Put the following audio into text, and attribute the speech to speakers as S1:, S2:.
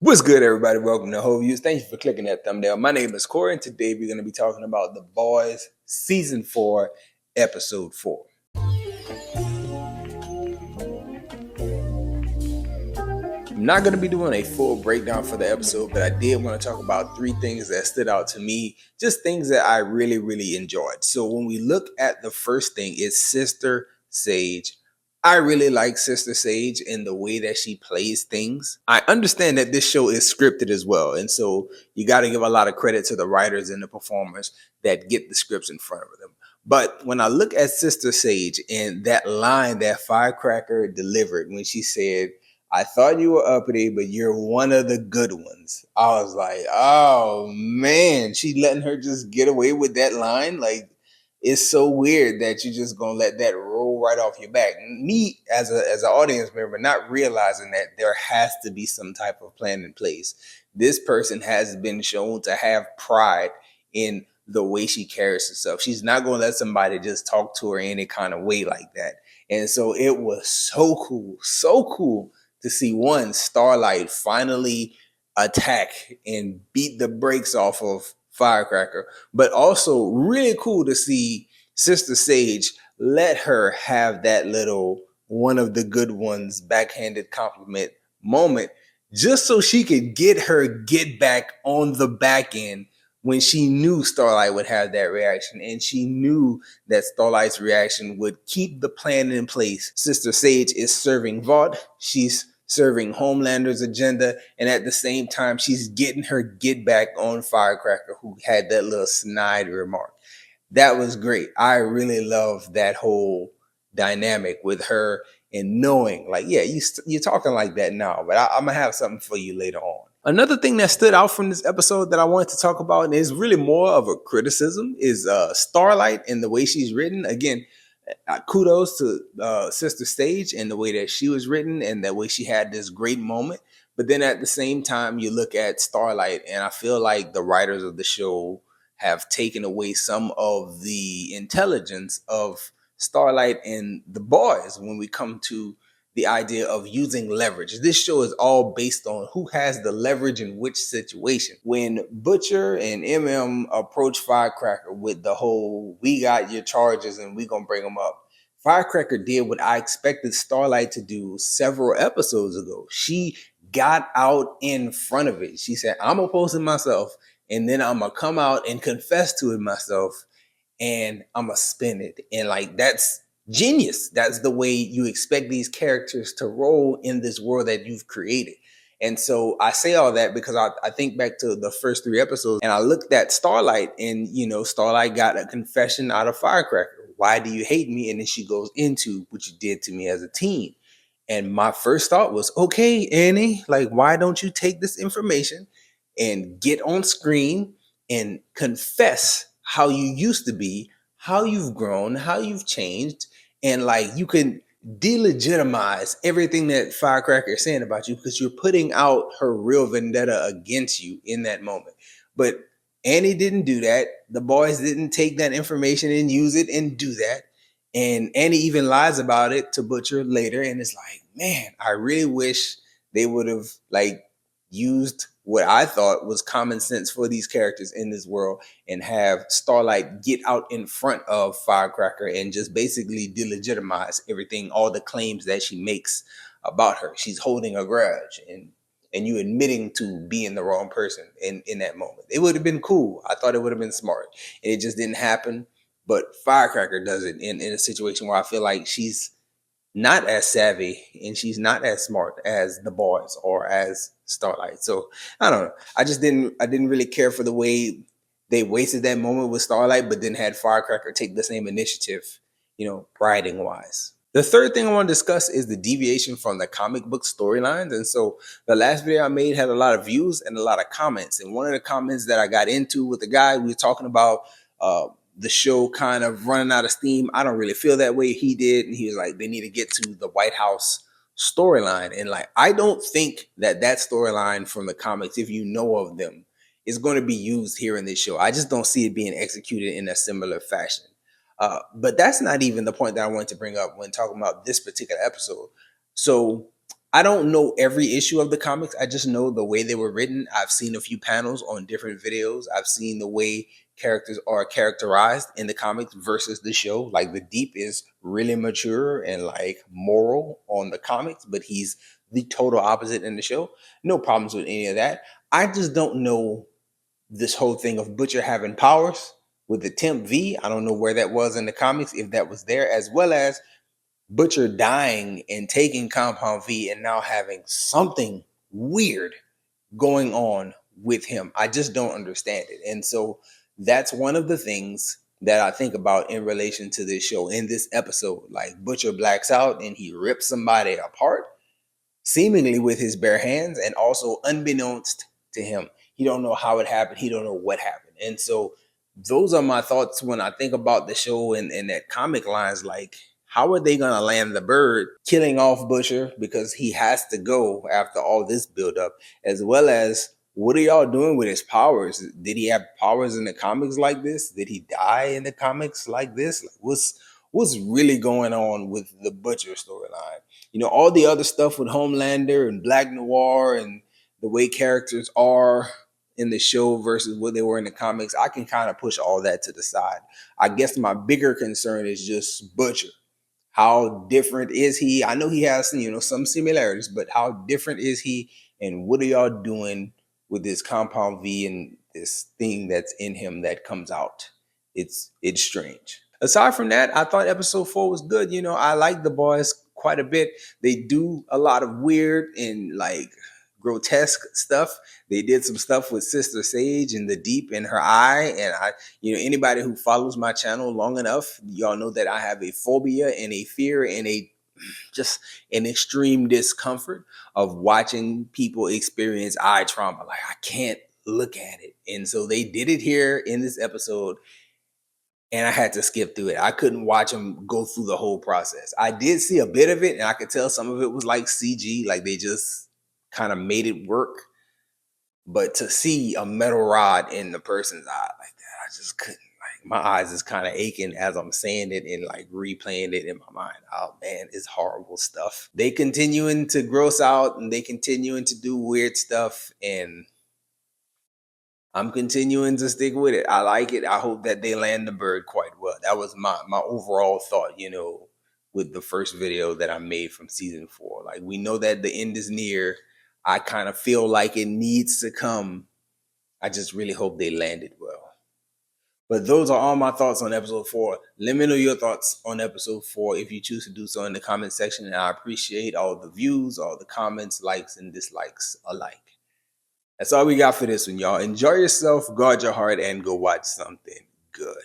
S1: What's good, everybody? Welcome to Whole Views. Thank you for clicking that thumbnail. My name is Corey, and today we're going to be talking about The Boys Season 4, Episode 4. I'm not going to be doing a full breakdown for the episode, but I did want to talk about three things that stood out to me, just things that I really enjoyed. So when we look at the first thing, it's Sister Sage. I really like Sister Sage in the way that she plays things. I understand that this show is scripted as well, and so you got to give a lot of credit to the writers and the performers that get the scripts in front of them. But when I look at Sister Sage and that line that Firecracker delivered when she said, "I thought you were uppity, but you're one of the good ones," I was like, oh man, she letting her just get away with that line. Like, it's so weird that you just gonna let that roll right off your back. Me as an audience member, not realizing that there has to be some type of plan in place. This person has been shown to have pride in the way she carries herself. She's not gonna let somebody just talk to her any kind of way like that. And so it was so cool to see one Starlight finally attack and beat the brakes off of Firecracker, but also really cool to see Sister Sage let her have that little one of the good ones backhanded compliment moment just so she could get her get back on the back end when she knew Starlight would have that reaction, and she knew that Starlight's reaction would keep the plan in place. Sister Sage is serving Vought, she's serving Homelander's agenda, and at the same time, she's getting her get back on Firecracker, who had that little snide remark. That was great. I really love that whole dynamic with her and knowing, like, yeah, you're talking like that now, but I'm gonna have something for you later on. Another thing that stood out from this episode that I wanted to talk about, and is really more of a criticism, is Starlight and the way she's written. Again, kudos to Sister Sage and the way that she was written and the way she had this great moment. But then at the same time, you look at Starlight, and I feel like the writers of the show have taken away some of the intelligence of Starlight and the boys when we come to the idea of using leverage. This show is all based on who has the leverage in which situation. When Butcher and MM approach Firecracker with the whole, "We got your charges and we gonna bring them up," Firecracker did what I expected Starlight to do several episodes ago. She got out in front of it. She said, "I'm opposing myself, and then I'm gonna come out and confess to it myself, and I'm gonna spin it." And like, that's genius. That's the way you expect these characters to roll in this world that you've created. And so I say all that because I think back to the first three episodes, and I looked at Starlight, and Starlight got a confession out of Firecracker. "Why do you hate me?" And then she goes into what you did to me as a teen. And my first thought was, okay, Annie, like, why don't you take this information and get on screen and confess how you used to be, how you've grown, how you've changed, and like, you can delegitimize everything that Firecracker is saying about you because you're putting out her real vendetta against you in that moment. But Annie didn't do that. The boys didn't take that information and use it and do that. And Annie even lies about it to Butcher later. And it's like, man, I really wish they would have like used what I thought was common sense for these characters in this world and have Starlight get out in front of Firecracker and just basically delegitimize everything, all the claims that she makes about her. She's holding a grudge, and you admitting to being the wrong person in that moment. It would have been cool. I thought it would have been smart. And it just didn't happen. But Firecracker does it in a situation where I feel like she's not as savvy and she's not as smart as the boys or as Starlight. So I don't know. I didn't really care for the way they wasted that moment with Starlight, but then had Firecracker take the same initiative, writing wise. The third thing I want to discuss is the deviation from the comic book storylines. And so the last video I made had a lot of views and a lot of comments. And one of the comments that I got into with the guy, we were talking about the show kind of running out of steam. I don't really feel that way. He did. And he was like, they need to get to the White House storyline. And like, I don't think that storyline from the comics, if you know of them, is going to be used here in this show. I just don't see it being executed in a similar fashion. But that's not even the point that I wanted to bring up when talking about this particular episode. So I don't know every issue of the comics. I just know the way they were written. I've seen a few panels on different videos. I've seen the way characters are characterized in the comics versus the show. Like the Deep is really mature and like moral on the comics, but he's the total opposite in the show. No problems with any of that. I just don't know this whole thing of Butcher having powers with the Temp V. I don't know where that was in the comics, if that was there, as well as Butcher dying and taking Compound V and now having something weird going on with him. I just don't understand it. And so that's one of the things that I think about in relation to this show. In this episode, like Butcher blacks out and he rips somebody apart seemingly with his bare hands, and also unbeknownst to him, he don't know how it happened, he don't know what happened. And so those are my thoughts when I think about the show and that comic lines. Like, how are they gonna land the bird killing off Butcher because he has to go after all this buildup, as well as what are y'all doing with his powers? Did he have powers in the comics like this? Did he die in the comics like this? Like, what's really going on with the Butcher storyline? You know, all the other stuff with Homelander and Black Noir and the way characters are in the show versus what they were in the comics, I can kind of push all that to the side. I guess my bigger concern is just Butcher. How different is he? I know he has, some similarities, but how different is he? And what are y'all doing with this Compound V and this thing that's in him that comes out? It's strange. Aside from that, I thought episode 4 was good. I like the boys quite a bit. They do a lot of weird and like grotesque stuff. They did some stuff with Sister Sage and the Deep in her eye. And anybody who follows my channel long enough, y'all know that I have a phobia and a fear and a just an extreme discomfort of watching people experience eye trauma. Like, I can't look at it. And so they did it here in this episode, and I had to skip through it. I couldn't watch them go through the whole process. I did see a bit of it, and I could tell some of it was like CG, like they just kind of made it work. But to see a metal rod in the person's eye like that, I just couldn't. Like, my eyes is kind of aching as I'm saying it and like replaying it in my mind. Oh man, it's horrible stuff. They continuing to gross out and they continuing to do weird stuff, and I'm continuing to stick with it. I like it. I hope that they land the bird quite well. That was my overall thought, with the first video that I made from season 4. Like, we know that the end is near. I kind of feel like it needs to come. I just really hope they land it well. But those are all my thoughts on episode 4. Let me know your thoughts on episode 4 if you choose to do so in the comment section. And I appreciate all the views, all the comments, likes, and dislikes alike. That's all we got for this one, y'all. Enjoy yourself, guard your heart, and go watch something good.